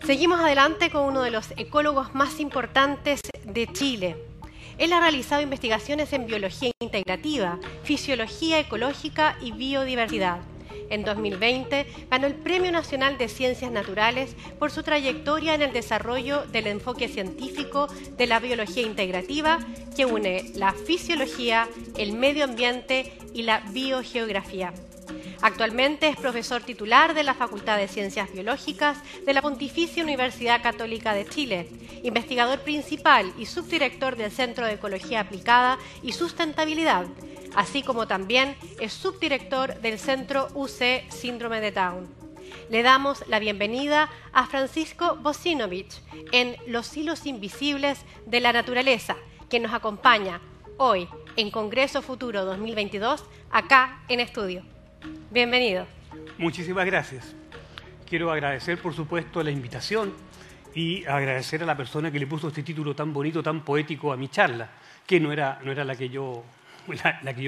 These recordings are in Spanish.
Seguimos adelante con uno de los ecólogos más importantes de Chile. Él ha realizado investigaciones en biología integrativa, fisiología ecológica y biodiversidad. En 2020 ganó el Premio Nacional de Ciencias Naturales por su trayectoria en el desarrollo del enfoque científico de la biología integrativa que une la fisiología, el medio ambiente y la biogeografía. Actualmente es profesor titular de la Facultad de Ciencias Biológicas de la Pontificia Universidad Católica de Chile, investigador principal y subdirector del Centro de Ecología Aplicada y Sustentabilidad, así como también es subdirector del Centro UC Síndrome de Down. Le damos la bienvenida a Francisco Bosinovich en Los hilos invisibles de la naturaleza, que nos acompaña hoy en Congreso Futuro 2022, acá en estudio. Bienvenido. Muchísimas gracias. Quiero agradecer, por supuesto, la invitación y agradecer a la persona que le puso este título tan bonito, tan poético a mi charla, que no era la que yo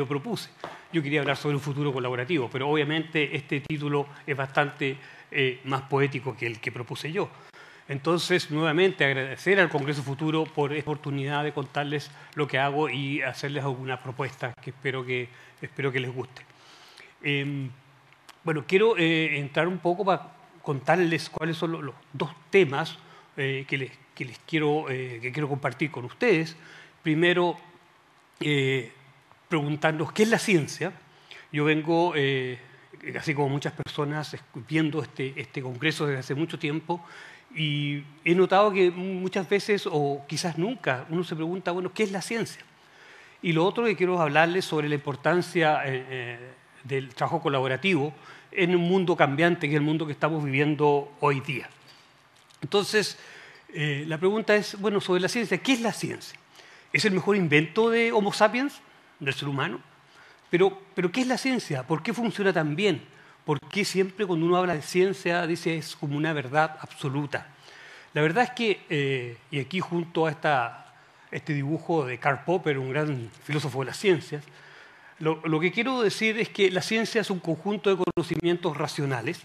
propuse. Yo quería hablar sobre un futuro colaborativo, pero obviamente este título es bastante más poético que el que propuse yo. Entonces, nuevamente, agradecer al Congreso Futuro por esta oportunidad de contarles lo que hago y hacerles algunas propuestas que espero que les guste. Bueno, quiero entrar un poco para contarles cuáles son los dos temas que quiero compartir con ustedes. Primero, preguntarnos qué es la ciencia. Yo vengo, así como muchas personas, viendo este congreso desde hace mucho tiempo y he notado que muchas veces, o quizás nunca, uno se pregunta, bueno, ¿qué es la ciencia? Y lo otro que quiero hablarles sobre la importancia del trabajo colaborativo en un mundo cambiante, que es el mundo que estamos viviendo hoy día. Entonces, la pregunta es, bueno, sobre la ciencia, ¿qué es la ciencia? ¿Es el mejor invento de Homo sapiens, del ser humano? Pero ¿qué es la ciencia? ¿Por qué funciona tan bien? ¿Por qué siempre cuando uno habla de ciencia dice es como una verdad absoluta? La verdad es que, y aquí junto a este dibujo de Karl Popper, un gran filósofo de las ciencias, lo que quiero decir es que la ciencia es un conjunto de conocimientos racionales,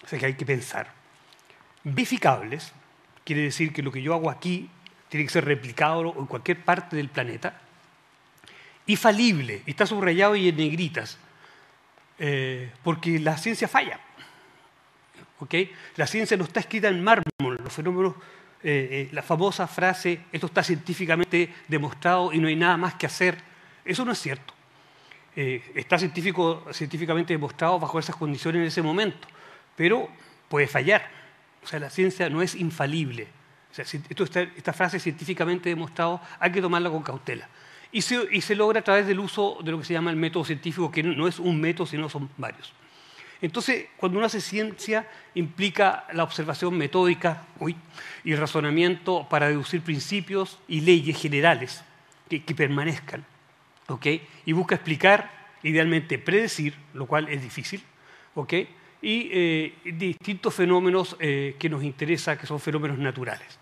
o sea que hay que pensar, verificables, quiere decir que lo que yo hago aquí tiene que ser replicado en cualquier parte del planeta, y falible, está subrayado y en negritas, porque la ciencia falla. ¿Okay? La ciencia no está escrita en mármol, los fenómenos, la famosa frase, esto está científicamente demostrado y no hay nada más que hacer, eso no es cierto. Está científicamente demostrado bajo esas condiciones en ese momento, pero puede fallar. O sea, la ciencia no es infalible. O sea, esta frase científicamente demostrado hay que tomarla con cautela. Y se logra a través del uso de lo que se llama el método científico, que no es un método, sino son varios. Entonces, cuando uno hace ciencia, implica la observación metódica y razonamiento para deducir principios y leyes generales que permanezcan. ¿Okay? Y busca explicar, idealmente predecir, lo cual es difícil, ¿okay? Y distintos fenómenos que nos interesan, que son fenómenos naturales.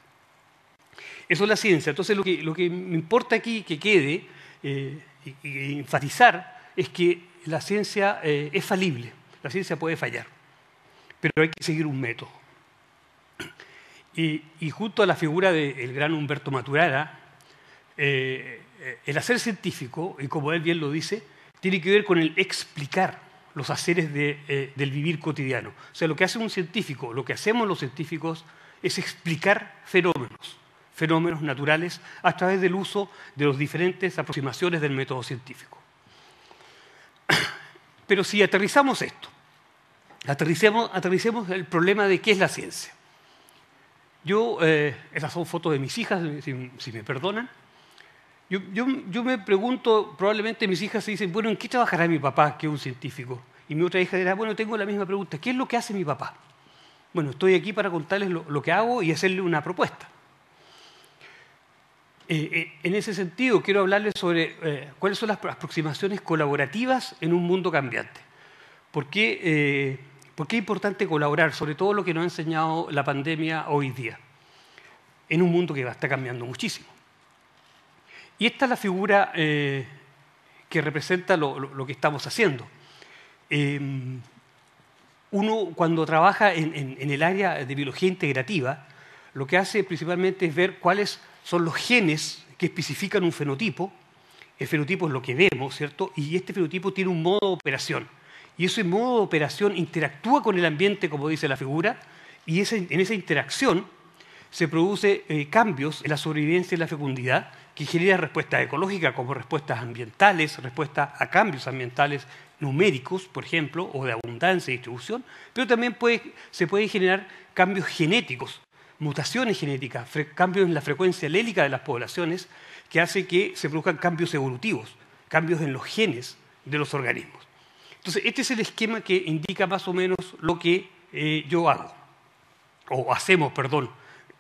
Eso es la ciencia. Entonces, lo que me importa aquí que quede y enfatizar es que la ciencia es falible, la ciencia puede fallar, pero hay que seguir un método. Y junto a la figura del gran Humberto Maturana, el hacer científico, y como él bien lo dice, tiene que ver con el explicar los haceres del vivir cotidiano. O sea, lo que hace un científico, lo que hacemos los científicos, es explicar fenómenos naturales a través del uso de las diferentes aproximaciones del método científico. Pero si aterrizamos esto, aterricemos el problema de qué es la ciencia. Esas son fotos de mis hijas, si me perdonan. Yo me pregunto, probablemente mis hijas se dicen, bueno, ¿en qué trabajará mi papá, que es un científico? Y mi otra hija dirá, bueno, tengo la misma pregunta, ¿qué es lo que hace mi papá? Bueno, estoy aquí para contarles lo que hago y hacerle una propuesta. En ese sentido, quiero hablarles sobre cuáles son las aproximaciones colaborativas en un mundo cambiante. ¿Por qué es importante colaborar, sobre todo lo que nos ha enseñado la pandemia hoy día, en un mundo que está cambiando muchísimo? Y esta es la figura que representa lo que estamos haciendo. uno cuando trabaja en el área de biología integrativa, lo que hace principalmente es ver cuáles son los genes que especifican un fenotipo. El fenotipo es lo que vemos, ¿cierto? Y este fenotipo tiene un modo de operación. Y ese modo de operación interactúa con el ambiente, como dice la figura, y en esa interacción se producen cambios en la sobrevivencia y la fecundidad que generan respuestas ecológicas como respuestas ambientales, respuestas a cambios ambientales numéricos, por ejemplo, o de abundancia y distribución, pero también se pueden generar cambios genéticos, mutaciones genéticas, cambios en la frecuencia alélica de las poblaciones que hace que se produzcan cambios evolutivos, cambios en los genes de los organismos. Entonces, este es el esquema que indica más o menos lo que yo hago, o hacemos, perdón,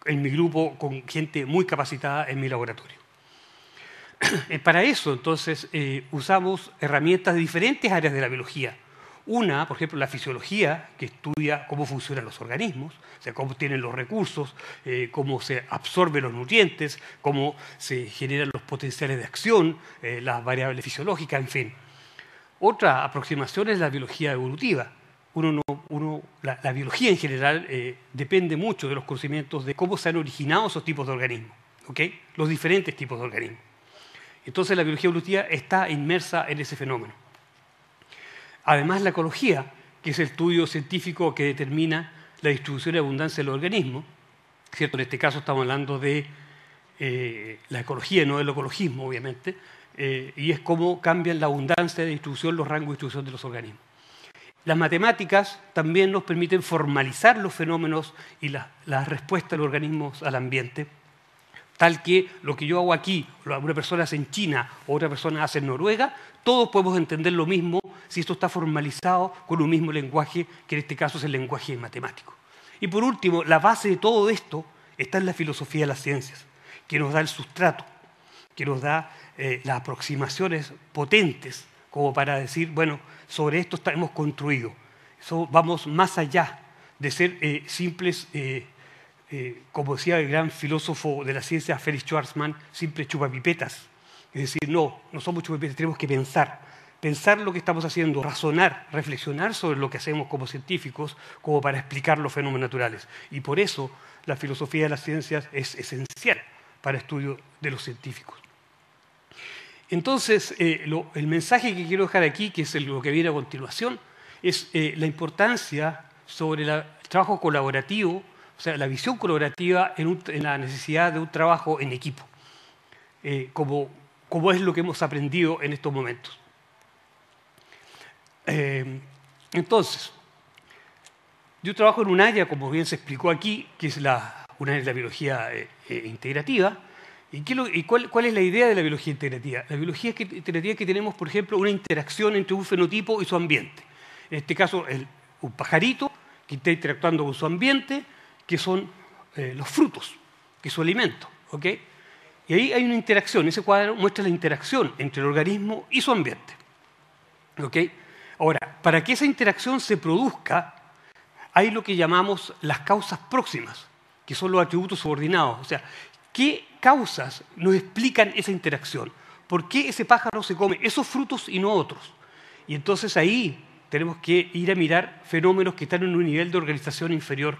en mi grupo con gente muy capacitada en mi laboratorio. Para eso, entonces, usamos herramientas de diferentes áreas de la biología. Una, por ejemplo, la fisiología, que estudia cómo funcionan los organismos, o sea, cómo tienen los recursos, cómo se absorben los nutrientes, cómo se generan los potenciales de acción, las variables fisiológicas, en fin. Otra aproximación es la biología evolutiva. La biología en general depende mucho de los conocimientos de cómo se han originado esos tipos de organismos, ¿okay? Los diferentes tipos de organismos. Entonces la biología evolutiva está inmersa en ese fenómeno. Además, la ecología, que es el estudio científico que determina la distribución y abundancia de los organismos, ¿cierto? En este caso estamos hablando de la ecología, no del ecologismo, obviamente, y es cómo cambian la abundancia de distribución, los rangos de distribución de los organismos. Las matemáticas también nos permiten formalizar los fenómenos y las respuestas de los organismos al ambiente, tal que lo que yo hago aquí, una persona hace en China o otra persona hace en Noruega, todos podemos entender lo mismo si esto está formalizado con un mismo lenguaje, que en este caso es el lenguaje matemático. Y por último, la base de todo esto está en la filosofía de las ciencias, que nos da el sustrato, que nos da las aproximaciones potentes como para decir, bueno, sobre esto hemos construido. Vamos más allá de ser simples, como decía el gran filósofo de la ciencia Felix Schwarzman, simples chupapipetas. Es decir, no somos chupapipetas, tenemos que pensar lo que estamos haciendo, razonar, reflexionar sobre lo que hacemos como científicos, como para explicar los fenómenos naturales. Y por eso la filosofía de las ciencias es esencial para el estudio de los científicos. Entonces, el mensaje que quiero dejar aquí, que es lo que viene a continuación, es la importancia sobre el trabajo colaborativo, o sea, la visión colaborativa en la necesidad de un trabajo en equipo, como es lo que hemos aprendido en estos momentos. Entonces, yo trabajo en un área, como bien se explicó aquí, que es un área de la biología integrativa. ¿Y cuál es la idea de la biología integrativa? La biología integrativa es que tenemos, por ejemplo, una interacción entre un fenotipo y su ambiente. En este caso, un pajarito que está interactuando con su ambiente, que son los frutos, que es su alimento. ¿Okay? Y ahí hay una interacción. Ese cuadro muestra la interacción entre el organismo y su ambiente. ¿Okay? Ahora, para que esa interacción se produzca, hay lo que llamamos las causas próximas, que son los atributos subordinados. O sea, ¿qué causas nos explican esa interacción? ¿Por qué ese pájaro se come esos frutos y no otros? Y entonces ahí tenemos que ir a mirar fenómenos que están en un nivel de organización inferior,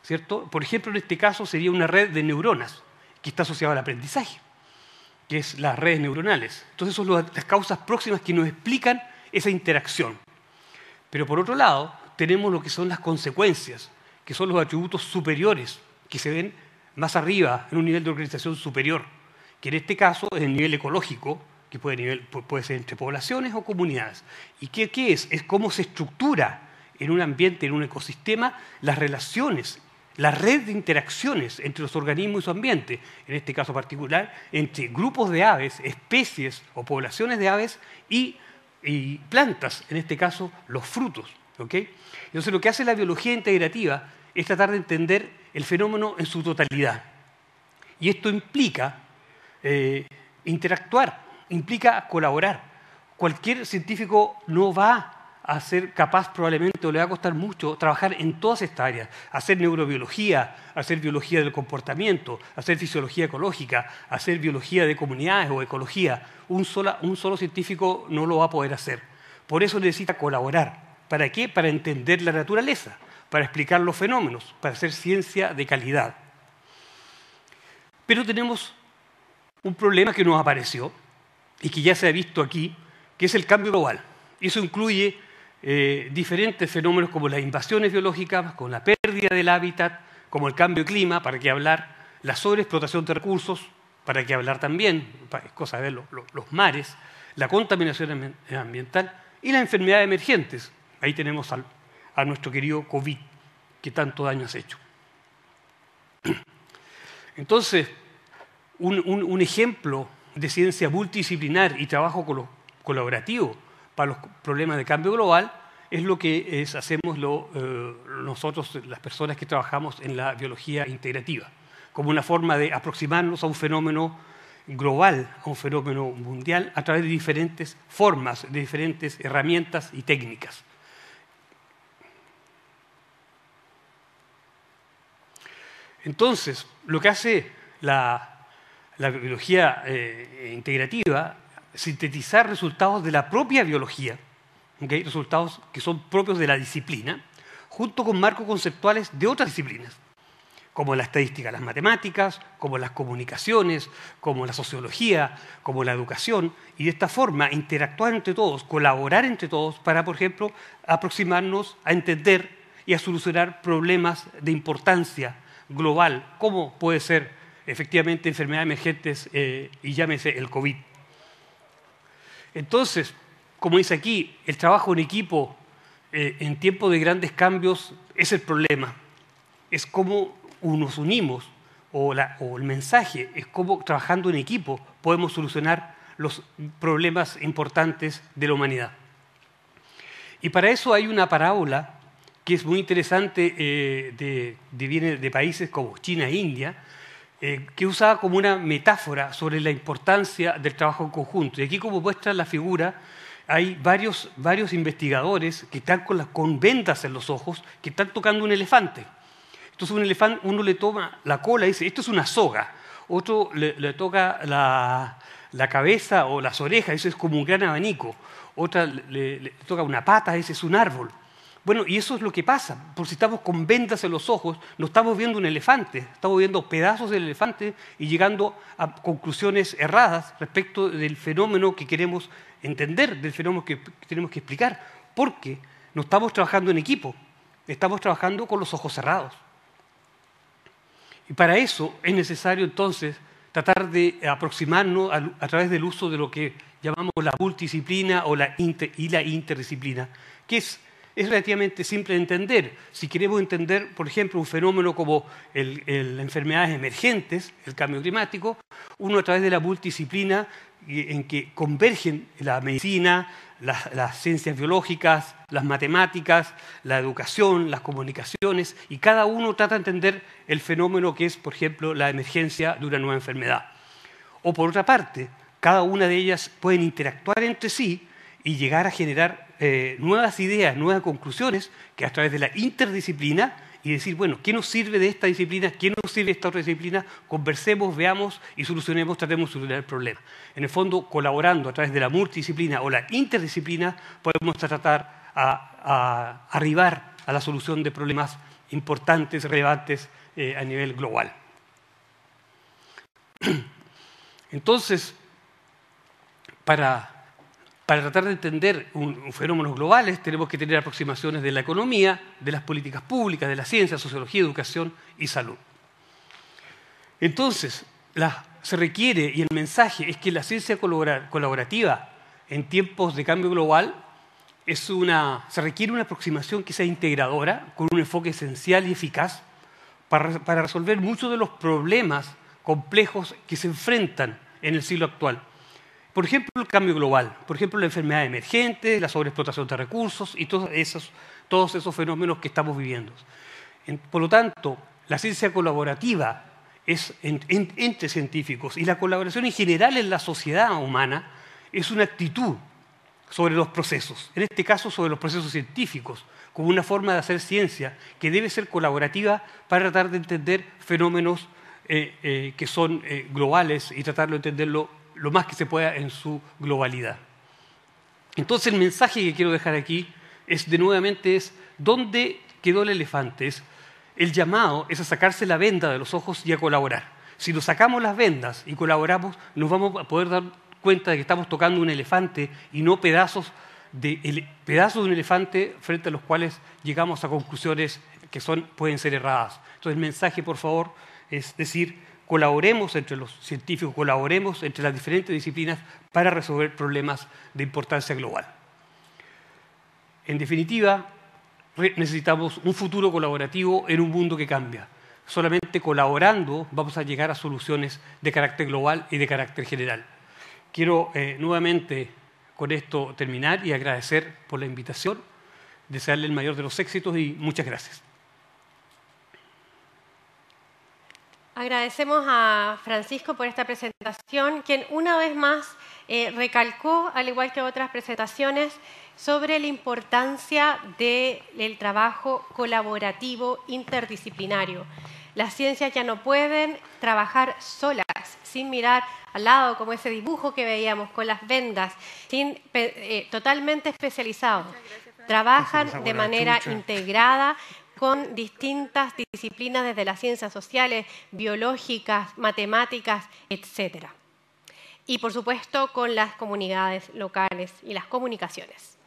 ¿cierto? Por ejemplo, en este caso sería una red de neuronas que está asociada al aprendizaje, que es las redes neuronales. Entonces son las causas próximas que nos explican esa interacción. Pero por otro lado, tenemos lo que son las consecuencias, que son los atributos superiores, que se ven más arriba, en un nivel de organización superior, que en este caso es el nivel ecológico, que puede ser entre poblaciones o comunidades. ¿Y qué es? Es cómo se estructura en un ambiente, en un ecosistema, las relaciones, la red de interacciones entre los organismos y su ambiente, en este caso particular, entre grupos de aves, especies o poblaciones de aves y plantas, en este caso los frutos. ¿Okay? Entonces lo que hace la biología integrativa es tratar de entender el fenómeno en su totalidad. Y esto implica interactuar, implica colaborar. Cualquier científico no va a ser capaz, probablemente, o le va a costar mucho, trabajar en todas estas áreas. Hacer neurobiología, hacer biología del comportamiento, hacer fisiología ecológica, hacer biología de comunidades o ecología. Un solo científico no lo va a poder hacer. Por eso necesita colaborar. ¿Para qué? Para entender la naturaleza, para explicar los fenómenos, para hacer ciencia de calidad. Pero tenemos un problema que nos apareció y que ya se ha visto aquí, que es el cambio global. Y eso incluye diferentes fenómenos como las invasiones biológicas, como la pérdida del hábitat, como el cambio de clima, para qué hablar, la sobreexplotación de recursos, para qué hablar también, es cosa de los mares, la contaminación ambiental y las enfermedades emergentes. Ahí tenemos a nuestro querido COVID, que tanto daño ha hecho. Entonces, un ejemplo de ciencia multidisciplinar y trabajo colaborativo para los problemas de cambio global es lo que hacemos nosotros, las personas que trabajamos en la biología integrativa, como una forma de aproximarnos a un fenómeno global, a un fenómeno mundial, a través de diferentes formas, de diferentes herramientas y técnicas. Entonces, lo que hace la biología integrativa, sintetizar resultados de la propia biología, ¿okay? Resultados que son propios de la disciplina, junto con marcos conceptuales de otras disciplinas, como la estadística, las matemáticas, como las comunicaciones, como la sociología, como la educación, y de esta forma interactuar entre todos, colaborar entre todos para, por ejemplo, aproximarnos a entender y a solucionar problemas de importancia global, como puede ser efectivamente enfermedades emergentes y llámese el COVID. Entonces, como dice aquí, el trabajo en equipo en tiempos de grandes cambios es el problema. Es cómo nos unimos, o el mensaje es cómo trabajando en equipo podemos solucionar los problemas importantes de la humanidad. Y para eso hay una parábola que es muy interesante, viene de países como China e India, que usaba como una metáfora sobre la importancia del trabajo en conjunto. Y aquí, como muestra la figura, hay varios investigadores que están con vendas en los ojos, que están tocando un elefante. Entonces un elefante, uno le toma la cola y dice, esto es una soga. Otro le toca la cabeza o las orejas, eso es como un gran abanico. Otra le toca una pata, ese es un árbol. Bueno, y eso es lo que pasa, por si estamos con vendas en los ojos, no estamos viendo un elefante, estamos viendo pedazos del elefante y llegando a conclusiones erradas respecto del fenómeno que queremos entender, del fenómeno que tenemos que explicar, porque no estamos trabajando en equipo, estamos trabajando con los ojos cerrados. Y para eso es necesario entonces tratar de aproximarnos a través del uso de lo que llamamos la multidisciplina o la interdisciplina, que es relativamente simple de entender. Si queremos entender, por ejemplo, un fenómeno como las enfermedades emergentes, el cambio climático, uno a través de la multidisciplina en que convergen la medicina, las ciencias biológicas, las matemáticas, la educación, las comunicaciones, y cada uno trata de entender el fenómeno que es, por ejemplo, la emergencia de una nueva enfermedad. O por otra parte, cada una de ellas pueden interactuar entre sí y llegar a generar nuevas ideas, nuevas conclusiones, que a través de la interdisciplina, y decir, bueno, ¿qué nos sirve de esta disciplina? ¿Qué nos sirve de esta otra disciplina? Conversemos, veamos y solucionemos, tratemos de solucionar el problema. En el fondo, colaborando a través de la multidisciplina o la interdisciplina, podemos tratar a arribar a la solución de problemas importantes, relevantes a nivel global. Entonces, para tratar de entender fenómenos globales tenemos que tener aproximaciones de la economía, de las políticas públicas, de la ciencia, sociología, educación y salud. Entonces, se requiere, y el mensaje es que la ciencia colaborativa en tiempos de cambio global se requiere una aproximación que sea integradora, con un enfoque esencial y eficaz para resolver muchos de los problemas complejos que se enfrentan en el siglo actual. Por ejemplo, el cambio global, por ejemplo, la enfermedad emergente, la sobreexplotación de recursos y todos esos fenómenos que estamos viviendo. Por lo tanto, la ciencia colaborativa es entre científicos y la colaboración en general en la sociedad humana es una actitud sobre los procesos, en este caso sobre los procesos científicos, como una forma de hacer ciencia que debe ser colaborativa para tratar de entender fenómenos que son globales y tratar de entenderlo lo más que se pueda en su globalidad. Entonces el mensaje que quiero dejar aquí es ¿dónde quedó el elefante? El llamado es a sacarse la venda de los ojos y a colaborar. Si nos sacamos las vendas y colaboramos, nos vamos a poder dar cuenta de que estamos tocando un elefante y no pedazos de un elefante frente a los cuales llegamos a conclusiones que pueden ser erradas. Entonces el mensaje, por favor, es decir, colaboremos entre los científicos, colaboremos entre las diferentes disciplinas para resolver problemas de importancia global. En definitiva, necesitamos un futuro colaborativo en un mundo que cambia. Solamente colaborando vamos a llegar a soluciones de carácter global y de carácter general. Quiero nuevamente con esto terminar y agradecer por la invitación, desearle el mayor de los éxitos y muchas gracias. Agradecemos a Francisco por esta presentación, quien una vez más recalcó, al igual que otras presentaciones, sobre la importancia del trabajo colaborativo interdisciplinario. Las ciencias ya no pueden trabajar solas, sin mirar al lado, como ese dibujo que veíamos, con las vendas, totalmente especializados. Trabajan de manera integrada con distintas disciplinas desde las ciencias sociales, biológicas, matemáticas, etc. Y, por supuesto, con las comunidades locales y las comunicaciones.